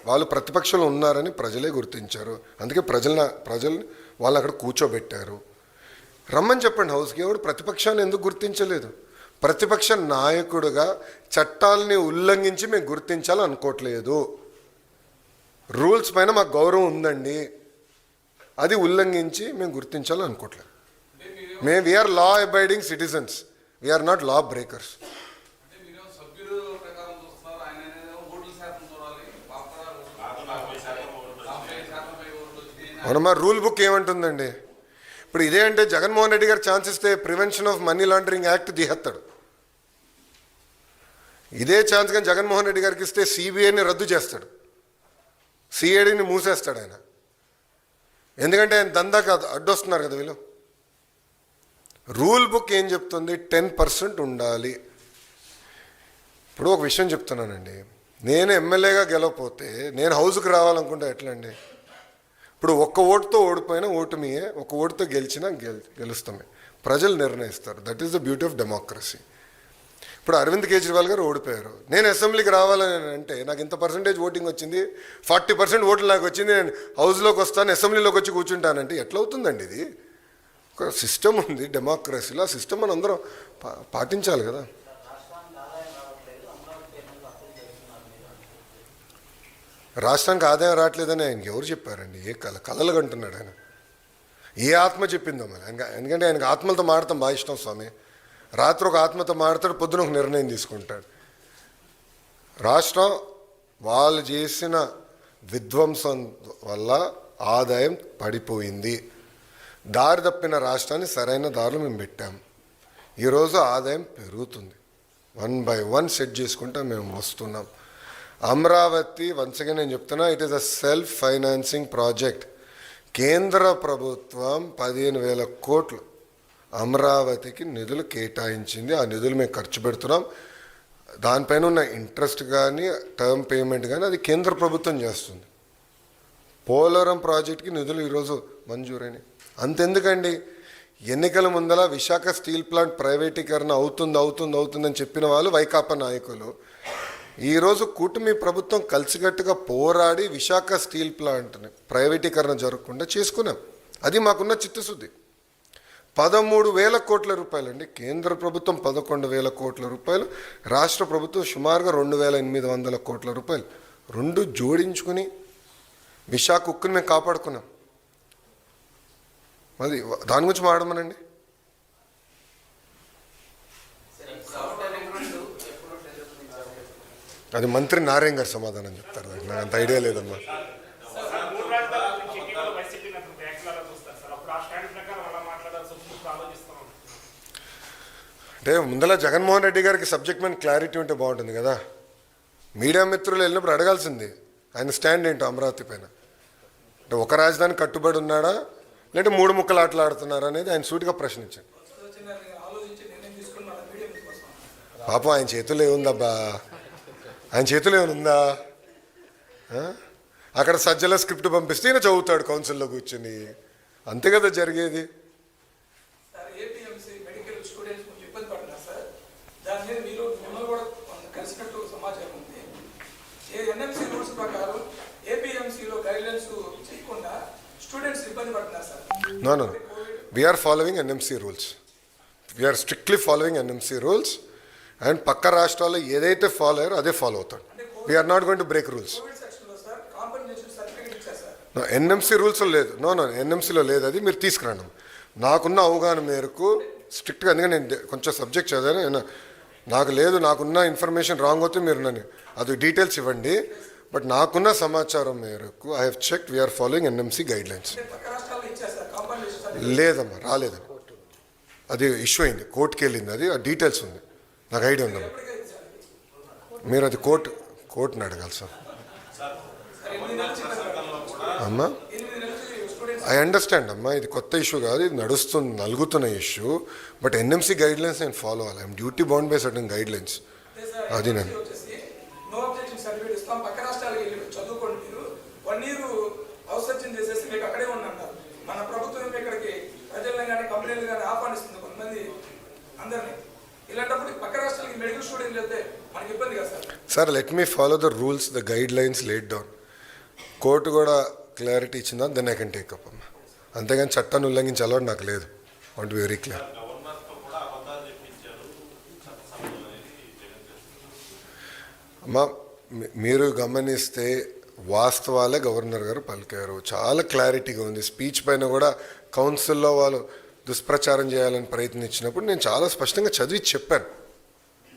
వాళ్ళు ప్రతిపక్షంలో ఉన్నారని ప్రజలే గుర్తించారు. అందుకే ప్రజల్ని వాళ్ళు అక్కడ కూర్చోబెట్టారు. రమ్మని చెప్పండి హౌస్కి. ఎవడు ప్రతిపక్షాన్ని ఎందుకు గుర్తించలేదు? ప్రతిపక్ష నాయకుడుగా చట్టాలని ఉల్లంఘించి మేము గుర్తించాలని అనుకోవట్లేదు. రూల్స్ పైన మాకు గౌరవం ఉందండి, అది ఉల్లంఘించి మేము గుర్తించాలని అనుకోవట్లేదు. We are law abiding citizens, we are not law breakers. అవునమ్మా, రూల్ బుక్ ఏమంటుందండి? ఇప్పుడు ఇదే అంటే జగన్మోహన్ రెడ్డి గారు ఛాన్స్ ఇస్తే prevention of money laundering act తీసేస్తాడు. ఇదే ఛాన్స్ కానీ జగన్మోహన్ రెడ్డి గారికి ఇస్తే సిబిఐని రద్దు చేస్తాడు, సిఐడిని మూసేస్తాడు ఆయన. ఎందుకంటే ఆయన దందాకి అడ్డొస్తున్నారు కదా వీళ్ళు. రూల్ బుక్ ఏం చెప్తుంది? 10% ఉండాలి. ఇప్పుడు ఒక విషయం చెప్తున్నానండి, నేను ఎమ్మెల్యేగా గెలవకపోతే నేను హౌస్కి రావాలనుకుంటే ఎట్లా అండి? ఇప్పుడు ఒక్క ఓటుతో ఓడిపోయినా ఓటమియే, ఒక ఓటుతో గెలిచినా గెలుస్తామే. ప్రజలు నిర్ణయిస్తారు. That is the beauty of democracy. ఇప్పుడు అరవింద్ కేజ్రీవాల్ గారు ఓడిపోయారు. నేను అసెంబ్లీకి రావాలని అంటే నాకు ఇంత పర్సెంటేజ్ ఓటింగ్ వచ్చింది, 40% ఓట్లు నాకు వచ్చింది, నేను హౌస్లోకి వస్తాను, అసెంబ్లీలోకి వచ్చి కూర్చుంటానంటే ఎట్లా అవుతుందండి? ఇది ఒక సిస్టమ్ ఉంది డెమోక్రసీలో. ఆ సిస్టమ్ మనం అందరం పాటించాలి కదా. రాష్ట్రానికి ఆదాయం రావట్లేదని ఆయనకి ఎవరు చెప్పారండి? ఏ కలలు కంటున్నాడు ఆయన? ఏ ఆత్మ చెప్పిందో మరి? ఎందుకంటే ఆయనకు ఆత్మలతో మాడతాం బాగా ఇష్టం స్వామి. రాత్రి ఒక ఆత్మతో మాడతాడు, పొద్దున ఒక నిర్ణయం తీసుకుంటాడు. రాష్ట్రం వాళ్ళు చేసిన విధ్వంసం వల్ల ఆదాయం పడిపోయింది. దారి తప్పిన రాష్ట్రాన్ని సరైన దారిలో మేము పెట్టాం. ఈరోజు ఆదాయం పెరుగుతుంది. 1 by 1 సెట్ చేసుకుంటా మేము వస్తున్నాం. అమరావతి వన్స్ అగైన్ నేను చెప్తున్నా, it is a self financing project. కేంద్ర ప్రభుత్వం 15,000 కోట్లు అమరావతికి నిధులు కేటాయించింది. ఆ నిధులు మేము ఖర్చు పెడుతున్నాం. దానిపైన ఉన్న ఇంట్రెస్ట్ కానీ టర్మ్ పేమెంట్ కానీ అది కేంద్ర ప్రభుత్వం చేస్తుంది. పోలవరం ప్రాజెక్ట్కి నిధులు ఈరోజు మంజూరైనవి. అంతెందుకండి, ఎన్నికల ముందల విశాఖ స్టీల్ ప్లాంట్ ప్రైవేటీకరణ అవుతుందని చెప్పిన వాళ్ళు వైకాపా నాయకులు. ఈరోజు కూటమి ప్రభుత్వం కలిసికట్టుగా పోరాడి విశాఖ స్టీల్ ప్లాంట్ని ప్రైవేటీకరణ జరగకుండా చేసుకున్నాం. అది మాకున్న చిత్తశుద్ధి. 13,000 కోట్ల రూపాయలు అండి. కేంద్ర ప్రభుత్వం 11,000 కోట్ల రూపాయలు, రాష్ట్ర ప్రభుత్వం సుమారుగా 2,800 కోట్ల రూపాయలు. రెండు జోడించుకుని విశాఖ ఉక్కుని మేము కాపాడుకున్నాం. అది దాని గురించి మాడమనండి. అది మంత్రి నారాయణ గారు సమాధానం చెప్తారు. నాకు అంత ఐడియా లేదమ్మా. అంటే ముందర జగన్మోహన్ రెడ్డి గారికి సబ్జెక్ట్ మీద క్లారిటీ ఉంటే బాగుంటుంది కదా. మీడియా మిత్రులు వెళ్ళినప్పుడు అడగాల్సింది ఆయన స్టాండ్ ఏంటో అమరావతి పైన. అంటే ఒక రాజధాని కట్టుబడి ఉన్నాడా, లేదంటే 3 ముక్కలు ఆటలాడుతున్నారా అనేది ఆయన సూటిగా ప్రశ్నించాడు. పాపం ఆయన చేతుల్లో ఏముందబ్బా, ఆయన చేతులు ఏమైనా అక్కడ సజ్జల స్క్రిప్ట్ పంపిస్తే ఈయన చదువుతాడు కౌన్సిల్లో కూర్చొని. అంతే కదా జరిగేది. No. We are following NMC rules. We are strictly following NMC rules. And పక్క రాష్ట్రాల్లో ఏదైతే ఫాలో అయ్యారో అదే ఫాలో అవుతాడు. We're not going to break rules. NMC రూల్స్లో లేదు. నో ఎన్ఎంసీలో లేదు. అది మీరు తీసుకురండి. నాకున్న అవగాహన మేరకు స్ట్రిక్ట్గా, అందుకని నేను కొంచెం సబ్జెక్ట్ చదివాను. నాకు లేదు, నాకున్న ఇన్ఫర్మేషన్ రాంగ్ అవుతే మీరు నన్ను అది డీటెయిల్స్ ఇవ్వండి. బట్ నాకున్న సమాచారం మేరకు I have checked, we are following NMC guidelines. లేదమ్మా, రాలేదండి. అది ఇష్యూ అయింది, కోర్టుకి వెళ్ళింది. అది ఆ డీటెయిల్స్ ఉంది, నాకు ఐడియా ఉందమ్మా. మీరు అది కోర్టుని అడగాలి సార్. అమ్మా ఐ అండర్స్టాండ్ అమ్మా, ఇది కొత్త ఇష్యూ కాదు, ఇది నలుగుతున్న issue. But NMC guidelines నేను ఫాలో అవ్వాలి. I'm duty bound by certain guidelines. అది నేను ఇలాంటప్పుడు పక్క రాష్ట్రాలకి మెడికల్ స్టూడెంట్ వెళ్తే మనకి ఇబ్బంది కదా sir. Sir let me follow the rules, the guidelines laid down. Court కూడా క్లారిటీ ఇచ్చిందా, then I can take up అమ్మా. అంతేగాని చట్టాన్ని ఉల్లంఘించే అలవాటు నాకు లేదు. Want be very clear. అమ్మా మీరు గమనిస్తే వాస్తవాలే గవర్నర్ గారు పలికారు. చాలా క్లారిటీగా ఉంది. స్పీచ్ పైన కూడా కౌన్సిల్లో వాళ్ళు దుష్ప్రచారం చేయాలని ప్రయత్నించినప్పుడు నేను చాలా స్పష్టంగా చదివి చెప్పాను.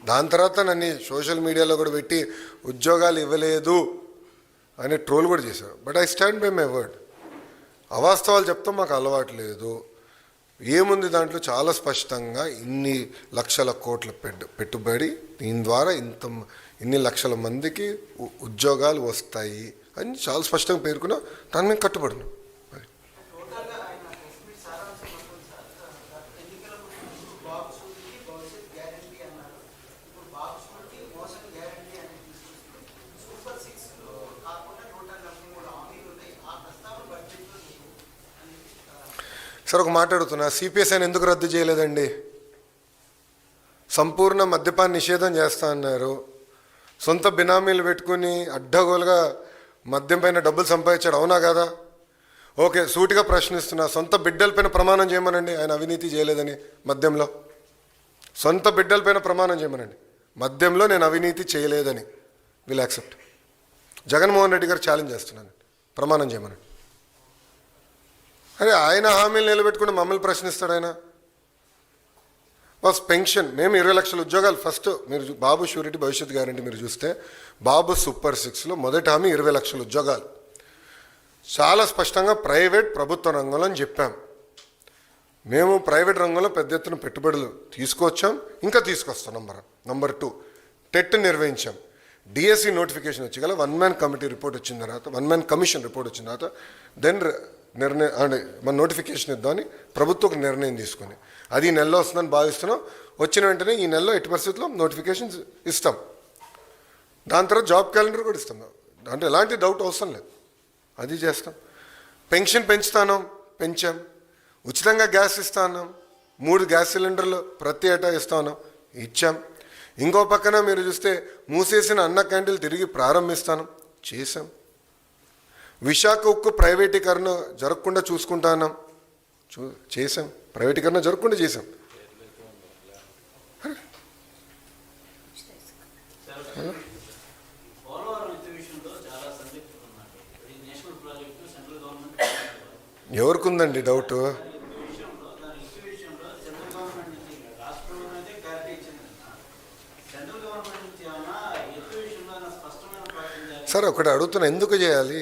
దాని తర్వాత నన్ను సోషల్ మీడియాలో కూడా పెట్టి ఉద్యోగాలు ఇవ్వలేదు అనే ట్రోల్ కూడా చేశారు. But I stand by my word. అవాస్తవాలు చెప్తాం మాకు అలవాటు లేదు. ఏముంది దాంట్లో చాలా స్పష్టంగా ఇన్ని లక్షల కోట్ల పెట్టుబడి, దీని ద్వారా ఇన్ని లక్షల మందికి ఉద్యోగాలు వస్తాయి అని చాలా స్పష్టంగా పేర్కొన్నా. దాని మీద కట్టుబడినా. సార్ ఒక మాట్లాడుతున్నా, సిపిఎస్ఐని ఎందుకు రద్దు చేయలేదండి? సంపూర్ణ మద్యపాన నిషేధం చేస్తా అన్నారు. సొంత బినామీలు పెట్టుకుని అడ్డగోలుగా మద్యం పైన డబ్బులు సంపాదించాడు, అవునా కదా? ఓకే, సూటిగా ప్రశ్నిస్తున్నా, సొంత బిడ్డలపైన ప్రమాణం చేయమనండి ఆయన అవినీతి చేయలేదని. మద్యంలో సొంత బిడ్డలపైన ప్రమాణం చేయమనండి, మద్యంలో నేను అవినీతి చేయలేదని. Will accept. జగన్మోహన్ రెడ్డి గారు ఛాలెంజ్ చేస్తున్నాను, ప్రమాణం చేయమనండి. అరే ఆయన హామీలు నిలబెట్టుకుని మమ్మల్ని ప్రశ్నిస్తాడు ఆయన. బస్ పెన్షన్, మేము 20 లక్షల ఉద్యోగాలు ఫస్ట్ మీరు బాబు షూరిటీ భవిష్యత్ గ్యారంటీ మీరు చూస్తే బాబు సూపర్ 6లో మొదటి హామీ 20 లక్షల ఉద్యోగాలు. చాలా స్పష్టంగా ప్రైవేట్ ప్రభుత్వ రంగంలో అని చెప్పాం. మేము ప్రైవేట్ రంగంలో పెద్ద ఎత్తున పెట్టుబడులు తీసుకొచ్చాం, ఇంకా తీసుకొస్తాం. నంబర్ 2 టెట్ నిర్వహించాం. డిఎస్సి నోటిఫికేషన్ వచ్చి గల 1 మ్యాన్ కమిటీ రిపోర్ట్ వచ్చిన తర్వాత, 1 మ్యాన్ కమిషన్ రిపోర్ట్ వచ్చిన తర్వాత దెన్ నిర్ణయం అంటే మన నోటిఫికేషన్ ఇద్దామని ప్రభుత్వం ఒక నిర్ణయం తీసుకుని, అది ఈ నెలలో వస్తుందని భావిస్తున్నాం. వచ్చిన వెంటనే ఈ నెలలో ఎట్టి పరిస్థితుల్లో నోటిఫికేషన్స్ ఇస్తాం. దాని తర్వాత జాబ్ క్యాలెండర్ కూడా ఇస్తాం. అంటే ఎలాంటి డౌట్ అవసరం లేదు, అది చేస్తాం. పెన్షన్ పెంచుతాను, పెంచాం. ఉచితంగా గ్యాస్ ఇస్తాను, 3 గ్యాస్ సిలిండర్లు ప్రతి ఏటా ఇస్తాను, ఇచ్చాం. ఇంకో పక్కన మీరు చూస్తే మూసేసిన అన్న క్యాంటీన్లు తిరిగి ప్రారంభిస్తాను, చేశాం. విశాఖ ఉక్కు ప్రైవేటీకరణ జరగకుండా చూసుకుంటాను, చేశాం. ప్రైవేటీకరణ జరగకుండా చేశాం. ఎవరికి ఉందండి డౌట్? సార్ ఒకటి అడుగుతున్నా, ఎందుకు చేయాలి?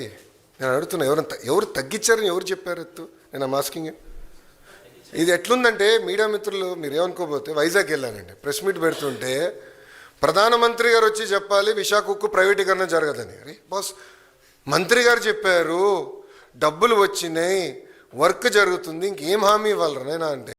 నేను అడుగుతున్నా, ఎవరు తగ్గించారని ఎవరు చెప్పారు ఎత్తు? నేను మాస్కింగ్. ఇది ఎట్లుందంటే మీడియా మిత్రులు మీరు ఏమనుకోకపోతే, వైజాగ్ వెళ్ళానండి, ప్రెస్ మీట్ పెడుతుంటే ప్రధానమంత్రి గారు వచ్చి చెప్పాలి విశాఖ ఉక్కు ప్రైవేటీకరణ జరగదని. అరే బాస్, మంత్రి గారు చెప్పారు, డబ్బులు వచ్చినాయి, వర్క్ జరుగుతుంది, ఇంకేం హామీ ఇవ్వాలరా నైనా అంటే